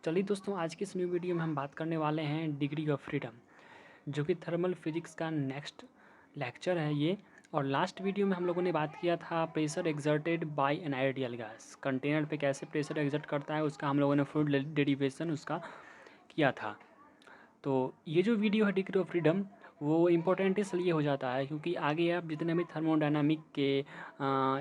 चलिए दोस्तों, आज की इस न्यू वीडियो में हम बात करने वाले हैं डिग्री ऑफ फ्रीडम, जो कि थर्मल फिजिक्स का नेक्स्ट लेक्चर है ये। और लास्ट वीडियो में हम लोगों ने बात किया था pressure exerted by an ideal gas, container पे कैसे प्रेशर एक्सर्ट करता है उसका हम लोगों ने फुल डेरिवेशन उसका किया था। तो ये जो वीडियो है डिग्री ऑफ फ्रीडम, वो इम्पोर्टेंट इसलिए हो जाता है क्योंकि आगे आप जितने भी थर्मोडायनामिक के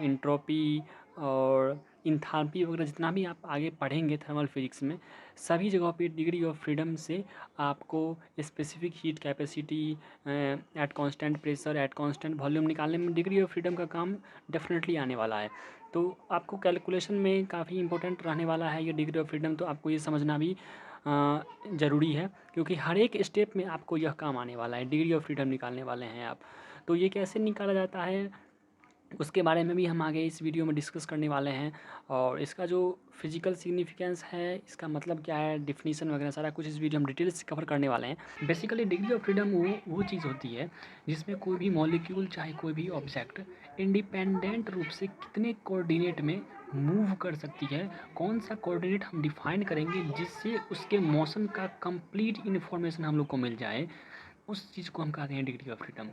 इंट्रोपी और इंथाल्पी वगैरह जितना भी आप आगे पढ़ेंगे थर्मल फिजिक्स में, सभी जगहों पे डिग्री ऑफ फ्रीडम से आपको specific heat capacity at constant pressure at constant volume निकालने में डिग्री ऑफ फ्रीडम का काम डेफिनेटली आने वाला है। तो आपको कैलकुलेशन में काफ़ी इंपॉर्टेंट रहने वाला है ये डिग्री ऑफ फ्रीडम, तो आपको ये समझना भी ज़रूरी है क्योंकि हर एक स्टेप में आपको यह काम आने वाला है। डिग्री ऑफ फ्रीडम निकालने वाले हैं आप, तो ये कैसे निकाला जाता है उसके बारे में भी हम आगे इस वीडियो में डिस्कस करने वाले हैं। और इसका जो फिजिकल सिग्निफिकेंस है, इसका मतलब क्या है, डिफिनीशन वगैरह सारा कुछ इस वीडियो में डिटेल्स से कवर करने वाले हैं। बेसिकली डिग्री ऑफ फ्रीडम वो चीज़ होती है जिसमें कोई भी मॉलिक्यूल चाहे कोई भी ऑब्जेक्ट इंडिपेंडेंट रूप से कितने कोऑर्डिनेट में मूव कर सकती है, कौन सा कोऑर्डिनेट हम डिफाइन करेंगे जिससे उसके मोशन का कंप्लीट इन्फॉर्मेशन हम लोग को मिल जाए, उस चीज़ को हम कहते हैं डिग्री ऑफ फ्रीडम।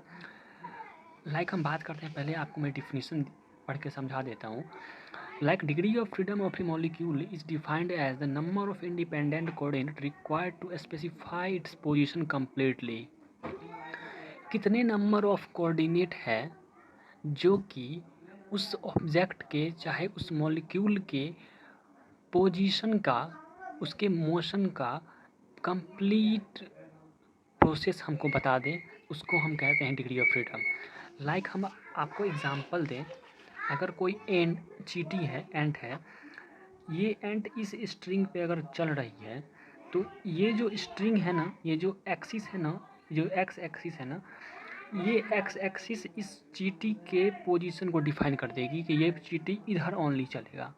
हम बात करते हैं, पहले आपको मैं डिफिनीशन पढ़ के समझा देता हूँ। Degree of freedom of a molecule is defined as the number of independent coordinate required to specify its position completely. कितने नंबर ऑफ कोऑर्डिनेट है जो कि उस ऑब्जेक्ट के चाहे उस मॉलिक्यूल के पोजीशन का, उसके मोशन का कंप्लीट प्रोसेस हमको बता दें, उसको हम कहते हैं डिग्री ऑफ फ्रीडम। हम आपको एग्जांपल दें, अगर कोई चींटी है, एंट है, ये एंट इस स्ट्रिंग पे अगर चल रही है, तो ये जो स्ट्रिंग है ना, ये जो एक्सिस है ना, जो एक्स एक्सिस है ना, ये एक्स एक्सिस इस चींटी के पोजीशन को डिफाइन कर देगी कि ये चींटी इधर ओनली चलेगा।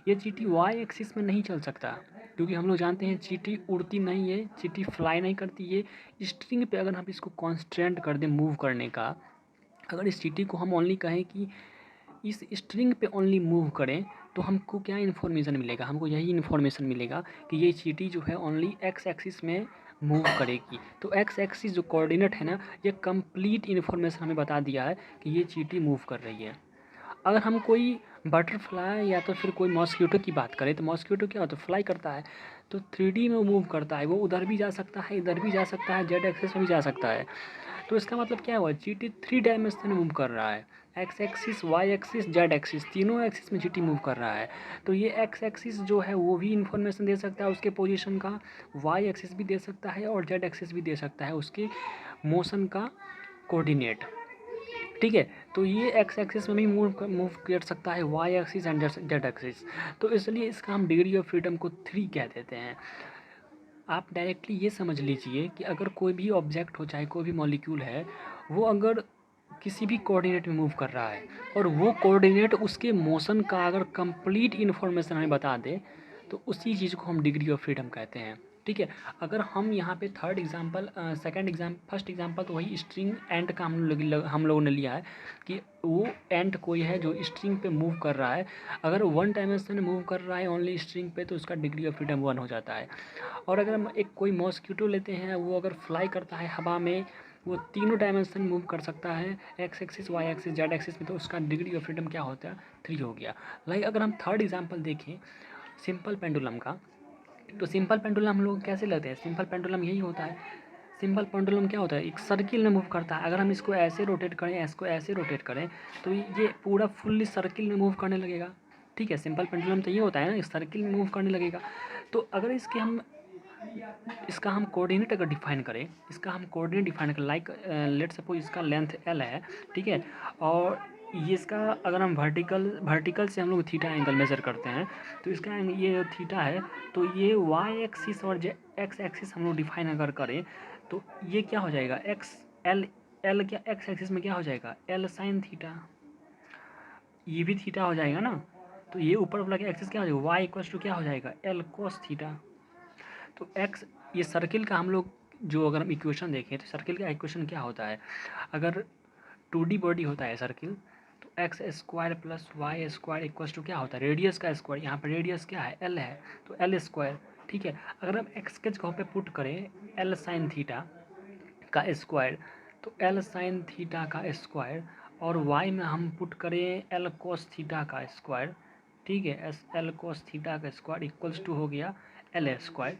ये चींटी वाई एक्सिस में नहीं चल सकता क्योंकि हम लोग जानते हैं चींटी उड़ती नहीं है, चींटी फ्लाई नहीं करती। ये स्ट्रिंग पे अगर हम इसको कॉन्स्टेंट कर दें मूव करने का, अगर इस चींटी को हम ओनली कहें कि इस स्ट्रिंग पे ओनली मूव करें, तो हमको क्या इन्फॉर्मेशन मिलेगा, हमको यही इन्फॉर्मेशन मिलेगा कि ये चींटी जो है ओनली एक्स एक्सिस में मूव करेगी। तो एक्स एक्सिस जो कोऑर्डिनेट है ना, ये कंप्लीट इन्फॉर्मेशन हमें बता दिया है कि ये चींटी मूव कर रही है। अगर हम कोई बटरफ्लाई या तो फिर कोई मॉस्किटो की बात करें, तो मॉस्किटो क्या होता है, फ्लाई करता है, तो 3D में मूव करता है, वो उधर भी जा सकता है, इधर भी जा सकता है, जेड एक्सिस में भी जा सकता है। तो इसका मतलब क्या हुआ, चींटी 3 डायमेंशन में मूव कर रहा है, X axis, Y axis, Z axis, तीनों एक्सिस में चींटी मूव कर रहा है। तो ये एक्स एक्सिस जो है वो भी इन्फॉर्मेशन दे सकता है उसके पोजीशन का, वाई एक्सिस भी दे सकता है और जेड एक्सिस भी दे सकता है उसके मोशन का कोऑर्डिनेट। ठीक है, तो ये एक्स एक्सिस में भी मूव कर सकता है, Y axis and Z axis. तो इसलिए इसका हम डिग्री ऑफ फ्रीडम को 3 कह देते हैं। आप डायरेक्टली ये समझ लीजिए कि अगर कोई भी ऑब्जेक्ट हो, चाहे कोई भी मॉलिक्यूल है, वो अगर किसी भी कोऑर्डिनेट में मूव कर रहा है और वो कोऑर्डिनेट उसके मोशन का अगर कंप्लीट इन्फॉर्मेशन हमें बता दे, तो उसी चीज़ को हम डिग्री ऑफ फ्रीडम कहते हैं। ठीक है, अगर हम यहाँ पे थर्ड एग्जांपल, फर्स्ट एग्जांपल तो वही स्ट्रिंग एंट का हम लोगों ने लिया है कि वो एंट कोई है जो स्ट्रिंग पे मूव कर रहा है। अगर 1 डायमेंशन में मूव कर रहा है ओनली स्ट्रिंग पे, तो उसका डिग्री ऑफ फ्रीडम 1 हो जाता है। और अगर हम एक कोई मॉस्किटो लेते हैं, वो अगर फ्लाई करता है हवा में, वो तीनों डायमेंशन मूव कर सकता है, X axis, Y axis, Z axis में, तो उसका डिग्री ऑफ फ्रीडम क्या होता है, 3 हो गया। अगर हम थर्ड एग्जांपल देखें सिंपल पेंडुलम का, तो सिंपल पेंडुलम हम लोग कैसे लेते हैं, सिंपल पेंडुलम यही होता है। सिंपल पेंडुलम क्या होता है, एक सर्किल में मूव करता है। अगर हम इसको ऐसे रोटेट करें, इसको ऐसे रोटेट करें, तो ये पूरा फुल्ली सर्किल में मूव करने लगेगा। ठीक है, सिंपल पेंडुलम तो ये होता है ना, सर्किल में मूव करने लगेगा। तो अगर इसका हम कोऑर्डिनेट अगर डिफाइन करें, लेट सपोज इसका लेंथ एल है, ठीक है, और ये इसका अगर हम वर्टिकल से हम लोग थीटा एंगल मेजर करते हैं, तो इसका ये थीटा है, तो ये वाई एक्सिस और एक्स एक्सिस हम लोग डिफाइन अगर करें, तो ये क्या हो जाएगा, एक्स एल एल क्या एक्स एक्सिस में क्या हो जाएगा, एल साइन थीटा, ये भी थीटा हो जाएगा ना। तो ये ऊपर वाला एक्सिस क्या हो जाएगा, वाई इक्वल्स टू क्या हो जाएगा, एल कोस थीटा। तो एक्स, ये सर्किल का हम लोग जो अगर हम इक्वेशन देखें, तो सर्किल का इक्वेशन क्या होता है, अगर 2D बॉडी होता है सर्किल, तो X square plus Y square equals to क्या होता है, रेडियस का स्क्वायर, यहाँ पर रेडियस क्या है, एल है, तो एल स्क्वायर। ठीक है। अगर हम एक्स के जगह पे पुट करें एल साइन थीटा का स्क्वायर, तो एल साइन थीटा का स्क्वायर, और वाई में हम पुट करें एल कोस थीटा का स्क्वायर, ठीक है, एस एल कोस थीटा का स्क्वायर इक्वल्स टू हो गया एल स्क्वायर।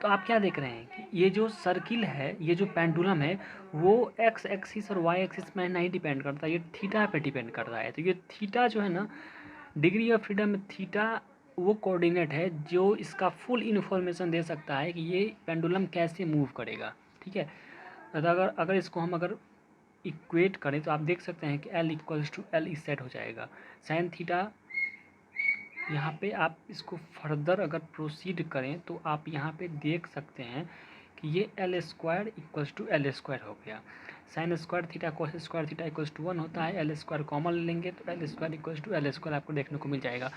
तो आप क्या देख रहे हैं कि ये जो सर्किल है, ये जो पेंडुलम है, वो एक्स एक्सिस और वाई एक्सिस में नहीं डिपेंड करता, ये थीटा पे डिपेंड कर रहा है। तो ये थीटा जो है ना, डिग्री ऑफ फ्रीडम में थीटा वो कोऑर्डिनेट है जो इसका फुल इन्फॉर्मेशन दे सकता है कि ये पेंडुलम कैसे मूव करेगा, ठीक है। अगर अगर इसको हम अगर इक्वेट करें तो आप देख सकते हैं कि L इक्वल्स टू L इस सेट हो जाएगा साइन थीटा। यहाँ पे आप इसको फर्दर अगर प्रोसीड करें तो आप यहाँ पे देख सकते हैं कि ये L square equals to L square हो गया। Sine square theta cos square theta equals to 1 होता है, एल स्क्वायर कॉमन लेंगे तो L square equals to L square आपको देखने को मिल जाएगा।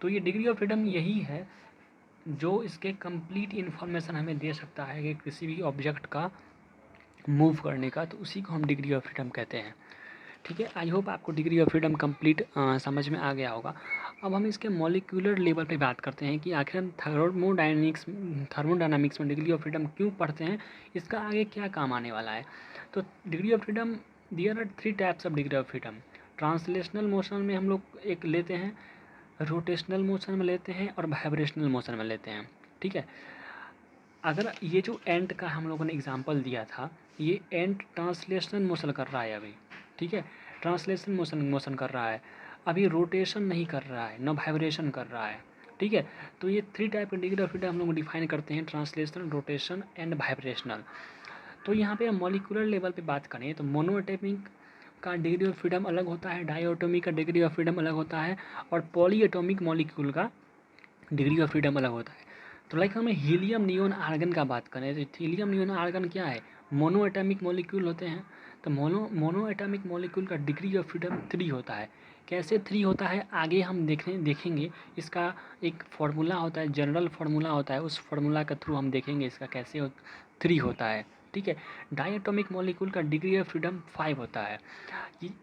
तो ये डिग्री ऑफ फ्रीडम यही है जो इसके कंप्लीट इन्फॉर्मेशन हमें दे सकता है कि किसी भी ऑब्जेक्ट का मूव करने का, तो उसी को हम डिग्री ऑफ फ्रीडम कहते हैं, ठीक है। आई होप आपको डिग्री ऑफ फ्रीडम कंप्लीट समझ में आ गया होगा। अब हम इसके मॉलिक्यूलर लेवल पे बात करते हैं कि आखिर हम थर्मोडायनामिक्स में डिग्री ऑफ फ्रीडम क्यों पढ़ते हैं, इसका आगे क्या काम आने वाला है। तो degree of freedom, there are 3 types of degree of freedom. Translational motion में हम लोग एक लेते हैं, रोटेशनल मोशन में लेते हैं और वाइब्रेशनल मोशन में लेते हैं, ठीक है। अगर ये जो एंट का हम लोगों ने एग्जांपल दिया था, ये एंट ट्रांसलेशनल मोशन कर रहा है अभी, ठीक है, ट्रांसलेशन मोशन कर रहा है, अभी रोटेशन नहीं कर रहा है, न वाइब्रेशन कर रहा है, ठीक है। तो ये 3 टाइप के डिग्री ऑफ फ्रीडम हम लोग डिफाइन करते हैं, ट्रांसलेशनल, रोटेशन एंड वाइब्रेशनल। तो यहाँ पे हम मॉलिक्यूलर लेवल पे बात करें तो मोनोएटॉमिक का डिग्री ऑफ फ्रीडम अलग होता है, डाईएटॉमिक का डिग्री ऑफ फ्रीडम अलग होता है, और पॉलीएटॉमिक मॉलिक्यूल का डिग्री ऑफ फ्रीडम अलग होता है। तो लाइक हमें हीलियम नियोन आर्गन का बात करें तो हीलियम नियोन आर्गन क्या है, मोनो एटॉमिक मॉलिक्यूल होते हैं। तो मोनो एटॉमिक मॉलिक्यूल का डिग्री ऑफ फ्रीडम 3 होता है। कैसे 3 होता है आगे हम देखेंगे। इसका एक फार्मूला होता है, जनरल फार्मूला होता है, उस फार्मूला के थ्रू हम देखेंगे इसका कैसे 3 होता है, ठीक है। डाईएटॉमिक मॉलिक्यूल का डिग्री ऑफ फ्रीडम 5 होता है।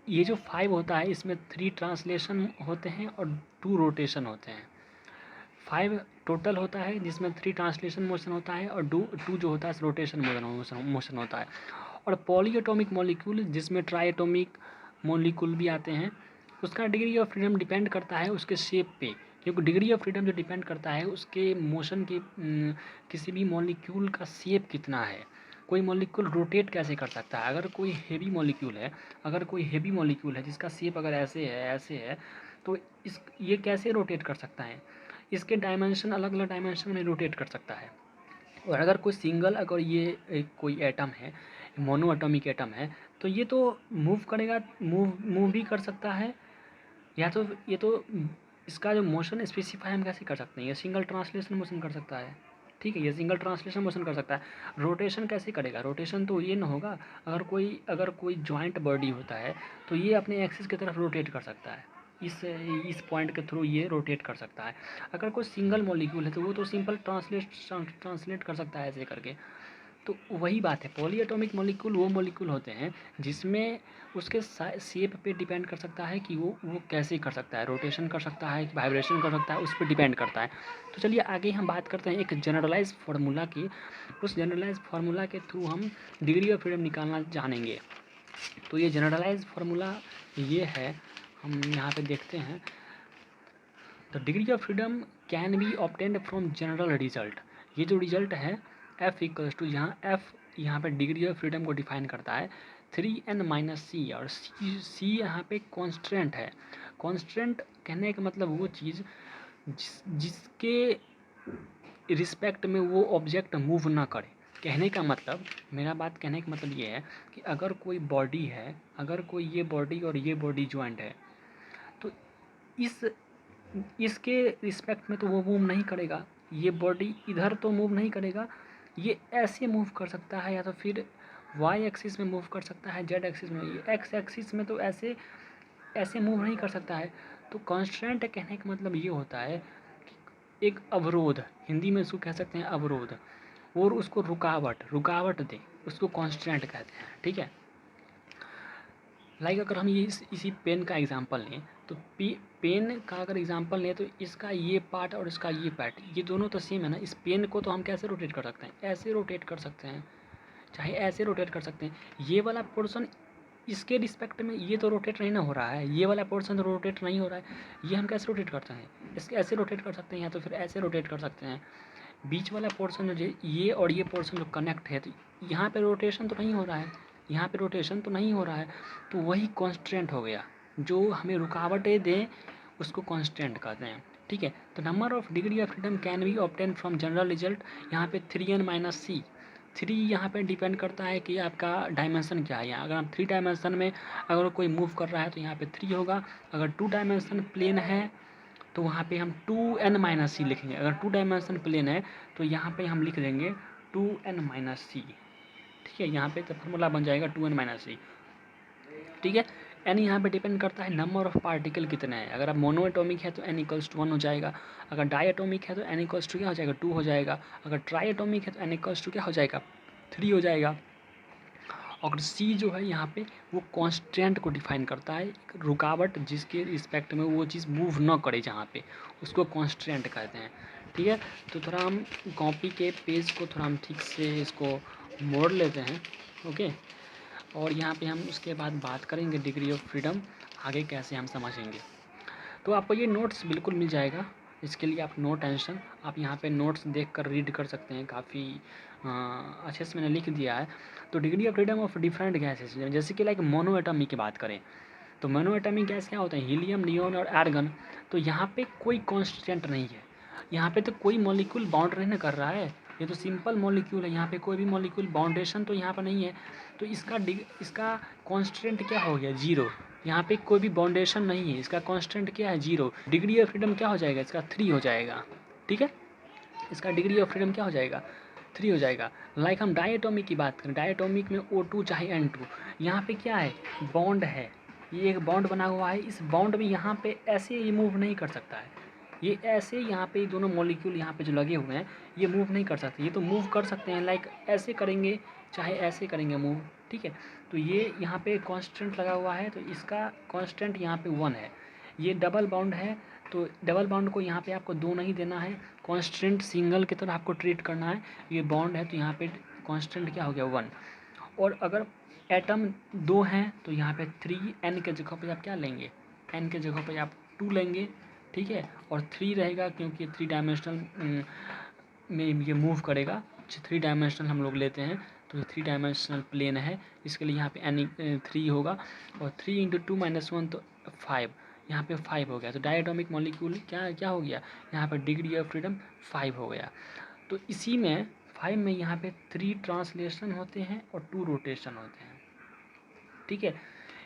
ये जो 5 होता है इसमें 3 ट्रांसलेशन होते हैं और 2 रोटेशन होते हैं। 5 टोटल होता है जिसमें 3 ट्रांसलेशन मोशन होता है और 2 जो होता है रोटेशन मोशन होता है। और पॉलीएटॉमिक मॉलिक्यूल जिसमें ट्राइएटॉमिक मॉलिक्यूल भी आते हैं, उसका डिग्री ऑफ फ्रीडम डिपेंड करता है उसके शेप पे, क्योंकि डिग्री ऑफ फ्रीडम जो डिपेंड करता है उसके मोशन के किसी भी मॉलिक्यूल का शेप कितना है। कोई मॉलिक्यूल रोटेट कैसे कर सकता है, अगर कोई हेवी मॉलिक्यूल है जिसका शेप अगर ऐसे है तो ये कैसे रोटेट कर सकता है, इसके डायमेंशन अलग अलग डायमेंशन में रोटेट कर सकता है। और अगर अगर ये कोई एटम है, मोनो एटॉमिक एटम है, तो ये तो मूव करेगा, मूव भी कर सकता है, या तो ये तो इसका जो मोशन स्पेसिफाई हम कैसे कर सकते हैं, ये सिंगल ट्रांसलेशन मोशन कर सकता है, ठीक है, ये सिंगल ट्रांसलेशन मोशन कर सकता है। रोटेशन कैसे करेगा, रोटेशन तो ये ना होगा, अगर कोई जॉइंट बॉडी होता है तो ये अपने एक्सिस की तरफ रोटेट कर सकता है, इस पॉइंट के थ्रू ये रोटेट कर सकता है। अगर कोई सिंगल मॉलिक्यूल है तो वो तो सिंपल ट्रांसलेट कर सकता है ऐसे करके। तो वही बात है, पॉलीएटॉमिक मॉलिक्यूल वो मॉलिक्यूल होते हैं जिसमें उसके शेप पे डिपेंड कर सकता है कि वो कैसे कर सकता है, रोटेशन कर सकता है कि वाइब्रेशन कर सकता है, उस पर डिपेंड करता है। तो चलिए आगे हम बात करते हैं एक जनरलाइज फार्मूला की। उस जनरलाइज फार्मूला के थ्रू हम डिग्री ऑफ फ्रीडम निकालना जानेंगे। तो ये जनरलाइज फार्मूला ये है, हम यहाँ पे देखते हैं। तो degree of freedom can be obtained from general result. ये जो रिजल्ट है एफ इक्वल्स टू, यहाँ पे डिग्री ऑफ फ्रीडम को डिफाइन करता है 3n-c, और सी यहाँ पे कॉन्स्टेंट है। कॉन्स्टेंट कहने का मतलब वो चीज़ जिसके रिस्पेक्ट में वो ऑब्जेक्ट मूव ना करे। कहने का मतलब, मेरा बात कहने का मतलब ये है कि अगर कोई बॉडी है, अगर कोई ये बॉडी और ये बॉडी ज्वाइंट है, तो इसके रिस्पेक्ट में तो वो मूव नहीं करेगा, ये बॉडी इधर तो मूव नहीं करेगा, ये ऐसे मूव कर सकता है, या तो फिर वाई एक्सिस में मूव कर सकता है, जेड एक्सिस में, ये एक्स एक्सिस में तो ऐसे मूव नहीं कर सकता है। तो कॉन्स्टेंट कहने का मतलब ये होता है कि एक अवरोध, हिंदी में इसको कह सकते हैं अवरोध, और उसको रुकावट दे, उसको कॉन्स्टेंट कहते हैं, ठीक है। लाइक अगर हम ये इसी पेन का एग्जांपल लें तो पेन का अगर एग्जांपल लें तो इसका ये पार्ट और इसका ये पार्ट ये दोनों तो सेम है ना। इस पेन को तो हम कैसे रोटेट कर सकते हैं, ऐसे रोटेट कर सकते हैं, चाहे ऐसे रोटेट कर सकते हैं। ये वाला पोर्शन इसके रिस्पेक्ट में ये तो रोटेट नहीं ना हो रहा है, ये वाला पोर्शन तो रोटेट नहीं हो रहा है, ये हम कैसे रोटेट करते हैं, इसके ऐसे रोटेट कर सकते हैं या तो फिर ऐसे रोटेट कर सकते हैं। बीच वाला पोर्शन जो ये और ये पोर्शन जो कनेक्ट है तो यहाँ पे रोटेशन तो नहीं हो रहा है, यहाँ पे रोटेशन तो नहीं हो रहा है, तो वही कॉन्स्टेंट हो गया। जो हमें रुकावटें दें उसको कॉन्स्टेंट कहते हैं। ठीक है, तो number of degree of freedom can be obtain from general result. यहाँ पे 3n-c 3 यहाँ पे डिपेंड करता है कि आपका डायमेंशन क्या है। यहाँ अगर हम 3 डायमेंशन में अगर कोई मूव कर रहा है तो यहाँ पे 3 होगा। अगर 2 डायमेंशन प्लेन है तो वहाँ पे हम 2n-c लिखेंगे। अगर 2 डायमेंशन प्लेन है तो यहाँ पे हम लिख देंगे 2n-c। ठीक है, यहाँ पे तो फॉर्मूला बन जाएगा 2n-c। ठीक है, एन यहाँ पे डिपेंड करता है नंबर ऑफ पार्टिकल कितने हैं। अगर आप मोनो एटॉमिक है तो n=1 हो जाएगा। अगर डाई एटॉमिक है तो n= क्या हो जाएगा, 2 हो जाएगा। अगर ट्राई एटॉमिक है तो n= क्या हो जाएगा, 3 हो जाएगा। और सी जो है यहाँ पे वो कांस्टेंट को डिफाइन करता है, एक रुकावट जिसके रिस्पेक्ट में वो चीज़ मूव ना करे जहाँ पे, उसको कांस्टेंट कहते हैं। ठीक है, तो थोड़ा हम कॉपी के पेज को थोड़ा हम ठीक से इसको मोड़ लेते हैं। ओके, और यहाँ पे हम उसके बाद बात करेंगे डिग्री ऑफ फ्रीडम आगे कैसे हम समझेंगे। तो आपको ये नोट्स बिल्कुल मिल जाएगा, इसके लिए आप नो टेंशन, आप यहाँ पे नोट्स देख कर रीड कर सकते हैं। काफ़ी अच्छे से मैंने लिख दिया है। तो degree of freedom of different gases, जैसे कि लाइक मोनो एटॉमिक की बात करें तो मोनो एटॉमिक गैस क्या होता है, हीलियम, नियोन और आर्गन। तो यहाँ पे कोई कांस्टेंट नहीं है, यहाँ पे तो कोई मॉलिक्यूल बाउंड नहीं कर रहा है, ये तो सिंपल मॉलिक्यूल है। यहाँ पे कोई भी मॉलिक्यूल बाउंडेशन तो यहाँ पर नहीं है, तो इसका कांस्टेंट क्या हो गया, 0। यहाँ पे कोई भी बाउंडेशन नहीं है, इसका कांस्टेंट क्या है, 0। डिग्री ऑफ फ्रीडम क्या हो जाएगा, इसका 3 हो जाएगा। ठीक है, इसका डिग्री ऑफ फ्रीडम क्या हो जाएगा, 3 हो जाएगा। लाइक हम डायटोमिक की बात करें, डायटोमिक में O2 चाहे N2, यहाँ पे क्या है, बॉन्ड है, ये एक बॉन्ड बना हुआ है। इस बॉन्ड में यहाँ पे ऐसे ये मूव नहीं कर सकता है, ये ऐसे यहाँ पे दोनों मॉलिक्यूल यहाँ पे जो लगे हुए हैं ये मूव नहीं कर सकते। ये तो मूव कर सकते हैं, लाइक ऐसे करेंगे चाहे ऐसे करेंगे मूव। ठीक है, तो ये यहाँ पे कांस्टेंट लगा हुआ है, तो इसका कांस्टेंट यहाँ पे 1 है। ये डबल बॉन्ड है, तो डबल बॉन्ड को यहाँ पे आपको 2 नहीं देना है, कांस्टेंट सिंगल की तरह आपको ट्रीट करना है। ये बॉन्ड है तो यहाँ पे कांस्टेंट क्या हो गया, 1। और अगर एटम 2 हैं तो यहाँ पे 3n के जगह पे आप क्या लेंगे, n के जगह पे आप 2 लेंगे। ठीक है, और 3 रहेगा क्योंकि 3 डायमेंशनल में ये मूव करेगा। 3 डायमेंशनल हम लोग लेते हैं तो ये 3 डायमेंशनल प्लेन है, इसके लिए यहाँ पे n 3 होगा। और 3 × 2 - 1 तो 5, यहाँ पे 5 हो गया। तो डायटोमिक मॉलिक्यूल क्या क्या हो गया, यहाँ पर डिग्री ऑफ फ्रीडम 5 हो गया। तो इसी में 5 में यहाँ पे 3 ट्रांसलेशन होते हैं और 2 रोटेशन होते हैं। ठीक है,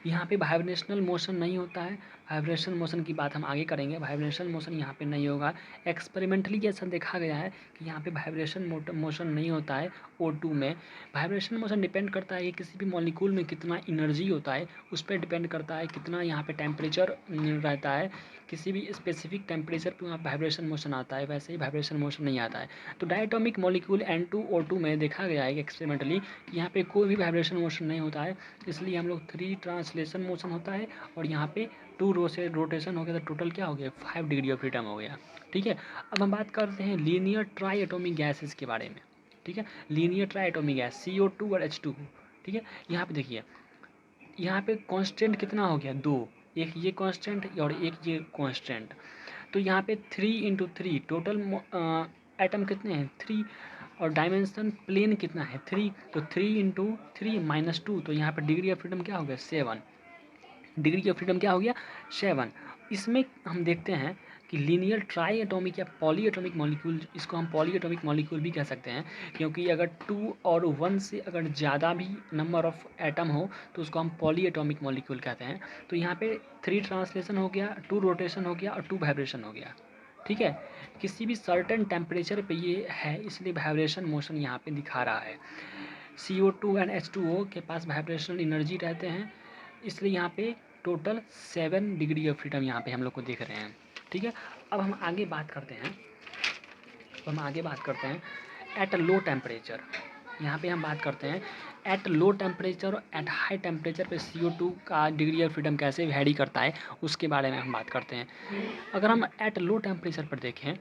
यहाँ पे वाइब्रेशनल मोशन नहीं होता है, वाइब्रेशनल मोशन की बात हम आगे करेंगे। वाइब्रेशनल मोशन यहाँ पे नहीं होगा, एक्सपेरिमेंटली ऐसा देखा गया है कि यहाँ पे वाइब्रेशन मोशन नहीं होता है O2 में। वाइब्रेशन मोशन डिपेंड करता है कि किसी भी मॉलिक्यूल में कितना एनर्जी होता है, उस पर डिपेंड करता है कितना यहाँ पे टेम्परेचर रहता है। किसी भी स्पेसिफिक टेम्परेचर पर वहाँ वाइब्रेशन मोशन आता है, वैसे ही वाइब्रेशन मोशन नहीं आता है। तो डायटोमिक मॉलिक्यूल N2O2 में देखा गया है एक्सपेरिमेंटली कि यहाँ पे कोई भी वाइब्रेशन मोशन नहीं होता है, इसलिए हम लोग 3 ट्रांसलेशन मोशन होता है और यहाँ पे 2 रो से रोटेशन हो गया। तो टोटल क्या हो गया, 5 डिग्री ऑफ फ्रीडम हो गया। ठीक है, अब हम बात करते हैं लीनियर ट्राई एटॉमिक गैसेस के बारे में। ठीक है, linear try atomic gas CO2 और H2। ठीक है, यहाँ पे देखिए, यहाँ पे कांस्टेंट कितना हो गया, 2, एक ये कांस्टेंट और एक ये कांस्टेंट। तो यहाँ पे 3 × 3 टोटल एटम कितने हैं, 3, और डायमेंशन प्लेन कितना है, 3। तो 3 × 3 - 2, तो यहाँ पर डिग्री ऑफ फ्रीडम क्या हो गया, 7। डिग्री ऑफ फ्रीडम क्या हो गया, 7। इसमें हम देखते हैं कि लीनियर ट्राई एटॉमिक या पॉली एटॉमिक मॉलिक्यूल, इसको हम पॉली एटॉमिक मॉलिक्यूल भी कह सकते हैं, क्योंकि अगर 2 और 1 से अगर ज़्यादा भी नंबर ऑफ एटम हो तो उसको हम पॉली एटॉमिक मॉलिक्यूल कहते हैं। तो यहाँ पे 3 ट्रांसलेशन हो गया, 2 रोटेशन हो गया और 2 वाइब्रेशन हो गया। ठीक है, किसी भी सर्टेन टेम्परेचर पे ये है, इसलिए वाइब्रेशन मोशन यहाँ पे दिखा रहा है। CO2 एंड H2O के पास वाइब्रेशनल एनर्जी रहते हैं, इसलिए यहाँ पे टोटल 7 डिग्री ऑफ फ्रीडम यहाँ पे हम लोग को देख रहे हैं। ठीक है, अब हम आगे बात करते हैं एट अ लो टेम्परेचर। यहाँ पे हम बात करते हैं एट लो टेम्परेचर और एट हाई टेम्परेचर पे CO2 का डिग्री ऑफ फ्रीडम कैसे वैरी करता है उसके बारे में हम बात करते हैं। अगर हम एट लो टेम्परेचर पर देखें,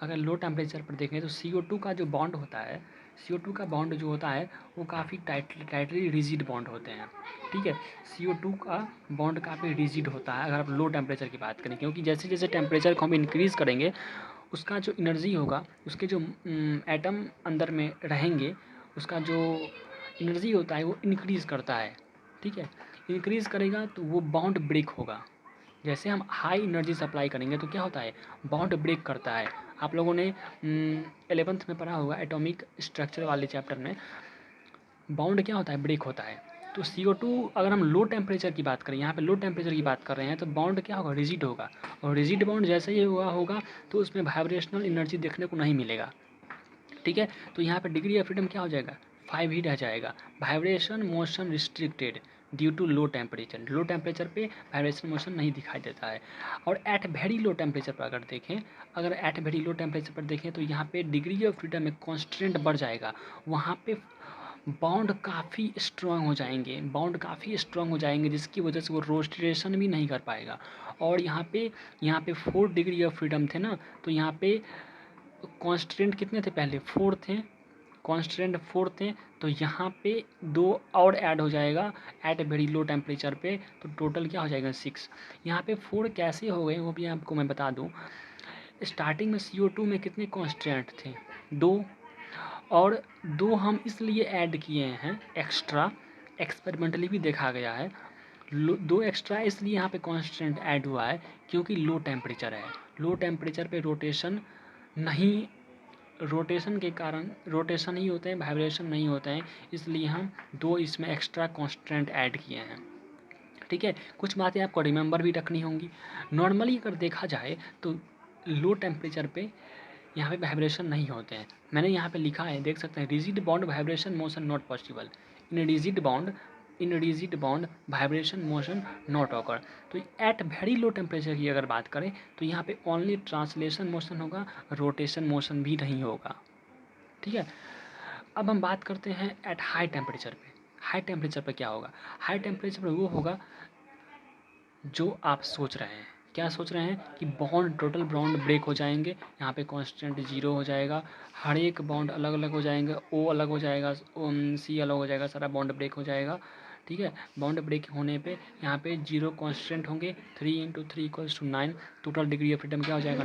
अगर लो टेम्परेचर पर देखें तो CO2 का जो बॉन्ड होता है, CO2 का बॉन्ड जो होता है वो काफ़ी टाइटली रिजिड बॉन्ड होते हैं। ठीक है, CO2 का बॉन्ड काफ़ी रिजिड होता है अगर आप लो टेम्परेचर की बात करें, क्योंकि जैसे जैसे टेम्परेचर को हम इंक्रीज़ करेंगे उसका जो एनर्जी होगा, उसके जो एटम अंदर में रहेंगे, उसका जो एनर्जी होता है वो इंक्रीज़ करता है। ठीक है, इंक्रीज़ करेगा तो वो बॉन्ड ब्रेक होगा। जैसे हम हाई एनर्जी सप्लाई करेंगे तो क्या होता है, बॉन्ड ब्रेक करता है। आप लोगों ने 11th में पढ़ा होगा एटॉमिक स्ट्रक्चर वाले चैप्टर में, बॉन्ड क्या होता है, ब्रेक होता है। तो CO2 अगर हम लो टेम्परेचर की बात करें, यहाँ पे लो टेम्परेचर की बात कर रहे हैं, तो बॉन्ड क्या होगा, रिजिड होगा। और रिजिड बॉन्ड जैसे ही हुआ होगा तो उसमें वाइब्रेशनल एनर्जी देखने को नहीं मिलेगा। ठीक है, तो यहाँ पे डिग्री ऑफ फ्रीडम क्या हो जाएगा, 5 ही रह जाएगा। Vibration motion restricted due to low temperature, low temperature पे वाइब्रेशन मोशन नहीं दिखाई देता है। और एट वेरी लो टेम्परेचर पर अगर देखें, अगर एट वेरी लो टेम्परेचर पर देखें तो यहाँ पे डिग्री ऑफ फ्रीडम में कॉन्स्टेंट बढ़ जाएगा। वहाँ पे बॉन्ड काफ़ी स्ट्रॉन्ग हो जाएंगे, बॉन्ड काफ़ी स्ट्रॉन्ग हो जाएंगे, जिसकी वजह से वो रोस्टेशन भी नहीं कर पाएगा। और यहाँ पे 4 डिग्री ऑफ फ्रीडम थे ना, तो यहाँ पे कॉन्स्टेंट कितने थे, पहले 4 थे, कॉन्स्टेंट 4 थे, तो यहाँ पे 2 और ऐड हो जाएगा एट वेरी लो टेम्परेचर पे, तो टोटल क्या हो जाएगा 6। यहाँ पे 4 कैसे हो गए वो भी आपको मैं बता दूँ। स्टार्टिंग में CO2 में कितने कॉन्स्टेंट थे, 2, और 2 हम इसलिए ऐड किए हैं एक्स्ट्रा, एक्सपेरिमेंटली भी देखा गया है। 2 एक्स्ट्रा इसलिए यहाँ पे कांस्टेंट ऐड हुआ है क्योंकि लो टेम्परेचर है। लो टेम्परेचर पे रोटेशन नहीं, रोटेशन के कारण रोटेशन ही होते हैं, वाइब्रेशन नहीं होते हैं, इसलिए हम 2 इसमें एक्स्ट्रा कांस्टेंट ऐड किए हैं। ठीक है, कुछ बातें आपको रिमेंबर भी रखनी होंगी। नॉर्मली अगर देखा जाए तो लो टेम्परेचर पे यहाँ पे वाइब्रेशन नहीं होते हैं। मैंने यहाँ पे लिखा है, देख सकते हैं, rigid bond vibration motion not possible, in rigid bond vibration motion not occur. तो एट वेरी लो टेम्परेचर की अगर बात करें तो यहाँ पे ओनली ट्रांसलेशन मोशन होगा, रोटेशन मोशन भी नहीं होगा। ठीक है, अब हम बात करते हैं एट हाई टेम्परेचर पे। हाई टेम्परेचर पे क्या होगा, हाई टेम्परेचर पे वो होगा जो आप सोच रहे हैं। क्या सोच रहे हैं कि बॉन्ड, टोटल बॉन्ड ब्रेक हो जाएंगे, यहाँ पे कांस्टेंट 0 हो जाएगा, हर एक बॉन्ड अलग अलग हो जाएंगे, O अलग हो जाएगा, C अलग हो जाएगा, सारा बॉन्ड ब्रेक हो जाएगा। ठीक है, बॉन्ड ब्रेक होने पे यहाँ पे 0 कांस्टेंट होंगे, 3 × 3 = 9, टोटल डिग्री ऑफ फ्रीडम क्या हो जाएगा,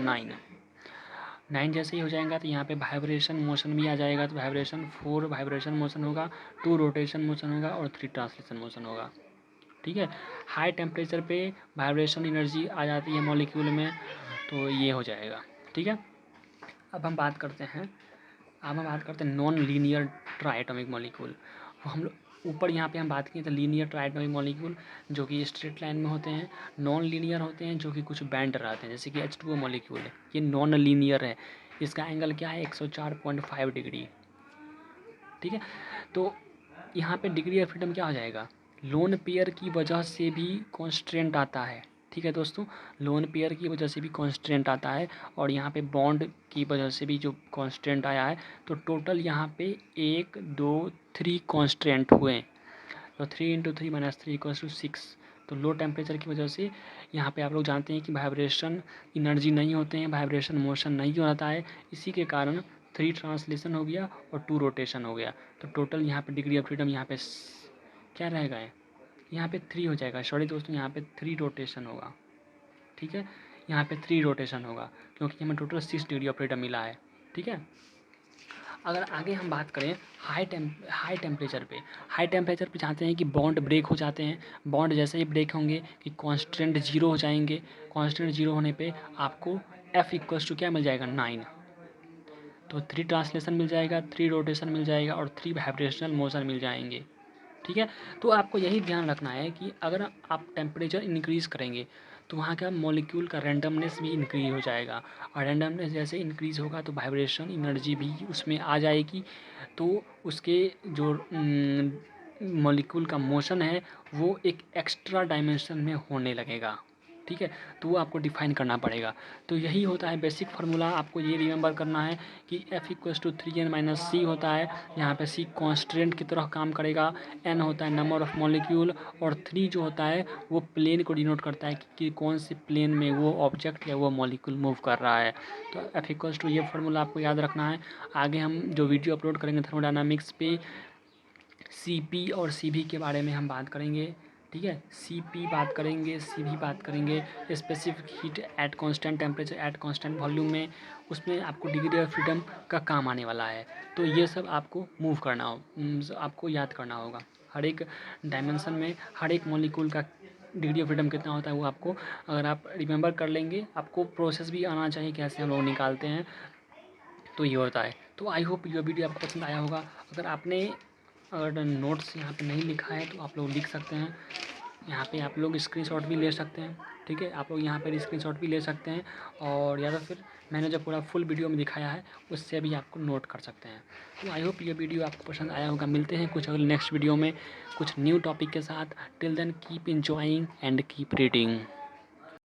9 जैसे ही हो जाएगा तो यहाँ पे वाइब्रेशन मोशन भी आ जाएगा, तो वाइब्रेशन 4 वाइब्रेशन मोशन होगा, 2 रोटेशन मोशन होगा और 3 ट्रांसलेशन मोशन होगा। ठीक है, हाई टेम्परेचर पे वाइब्रेशन एनर्जी आ जाती है मॉलिक्यूल में, तो ये हो जाएगा। ठीक है, अब हम बात करते हैं नॉन लीनियर ट्राइएटॉमिक मॉलिक्यूल। हम लोग ऊपर यहाँ पे हम बात किए थे लीनियर ट्राइएटॉमिक मॉलिक्यूल जो कि स्ट्रेट लाइन में होते हैं, नॉन लीनियर होते हैं जो कि कुछ बैंड रहते हैं, जैसे कि H2O मॉलिक्यूल है, ये नॉन लीनियर है, इसका एंगल क्या है, 104.5 डिग्री। ठीक है, तो यहाँ पे डिग्री ऑफ फ्रीडम क्या हो जाएगा, लोन पेयर की वजह से भी कॉन्स्टेंट आता है। ठीक है दोस्तों, लोन पेयर की वजह से भी कॉन्स्टेंट आता है, और यहाँ पे बॉन्ड की वजह से भी जो कॉन्स्टेंट आया है, तो टोटल यहाँ पे 1 2 3 कॉन्स्टेंट हुए, तो 3 × 3 - 3 = 6। तो लो टेम्परेचर की वजह से यहाँ पे आप लोग जानते हैं कि वाइब्रेशन एनर्जी नहीं होते हैं, वाइब्रेशन मोशन नहीं होता है, इसी के कारण 3 ट्रांसलेशन हो गया और 2 रोटेशन हो गया। तो टोटल यहाँ पे डिग्री ऑफ फ्रीडम यहाँ पे क्या रहेगा, यहाँ पे 3 हो जाएगा। सॉरी दोस्तों, यहाँ पे 3 रोटेशन होगा। ठीक है, यहाँ पे 3 रोटेशन होगा क्योंकि हमें टोटल 6 डिग्री ऑफ फ्रीडम मिला है। ठीक है, अगर आगे हम बात करें हाई टेम्परेचर पे चाहते हैं कि बॉन्ड ब्रेक हो जाते हैं, बॉन्ड जैसे ही ब्रेक होंगे कि कांस्टेंट 0 हो जाएंगे, कांस्टेंट 0 होने पे आपको F = क्या मिल जाएगा, 9, तो 3 ट्रांसलेशन मिल जाएगा, 3 रोटेशन मिल जाएगा और 3 वाइब्रेशनल मोशन मिल जाएंगे। ठीक है, तो आपको यही ध्यान रखना है कि अगर आप टेम्परेचर इंक्रीज़ करेंगे तो वहाँ का मॉलिक्यूल का रैंडमनेस भी इंक्रीज़ हो जाएगा, और रैंडमनेस जैसे इंक्रीज़ होगा तो वाइब्रेशन एनर्जी भी उसमें आ जाएगी, तो उसके जो मॉलिक्यूल का मोशन है वो एक एक्स्ट्रा डायमेंशन में होने लगेगा। ठीक है, तो वो आपको डिफाइन करना पड़ेगा। तो यही होता है बेसिक फार्मूला, आपको ये रिमेंबर करना है कि F = 3n - c होता है। यहाँ पे C कांस्टेंट की तरह काम करेगा, n होता है नंबर ऑफ मॉलिक्यूल, और 3 जो होता है वो प्लेन को डिनोट करता है कि कौन से प्लेन में वो ऑब्जेक्ट या वो मॉलिक्यूल मूव कर रहा है। तो F = ये फार्मूला आपको याद रखना है। आगे हम जो वीडियो अपलोड करेंगे थर्मोडायनामिक्स पे CP और CV के बारे में हम बात करेंगे, ठीक है। CP बात करेंगे, CV बात करेंगे, specific heat at constant temperature at constant volume में, उसमें आपको डिग्री ऑफ फ्रीडम का काम आने वाला है। तो ये सब आपको मूव करना हो, आपको याद करना होगा। हर एक डायमेंशन में हर एक मॉलिक्यूल का डिग्री ऑफ फ्रीडम कितना होता है वो आपको अगर आप रिमेंबर कर लेंगे, आपको प्रोसेस भी आना चाहिए कैसे हम लोग निकालते हैं, तो ये होता है। तो आई होप ये वीडियो आपको पसंद आया होगा। अगर नोट्स यहाँ पे नहीं लिखा है तो आप लोग लिख सकते हैं, यहाँ पे आप लोग स्क्रीनशॉट भी ले सकते हैं, ठीक है। आप लोग यहाँ पर स्क्रीनशॉट भी ले सकते हैं, और या तो फिर मैंने जो पूरा फुल वीडियो में दिखाया है उससे भी आपको नोट कर सकते हैं। तो आई होप ये वीडियो आपको पसंद आया होगा। मिलते हैं कुछ अगले नेक्स्ट वीडियो में कुछ न्यू टॉपिक के साथ। Till then keep enjoying and keep reading.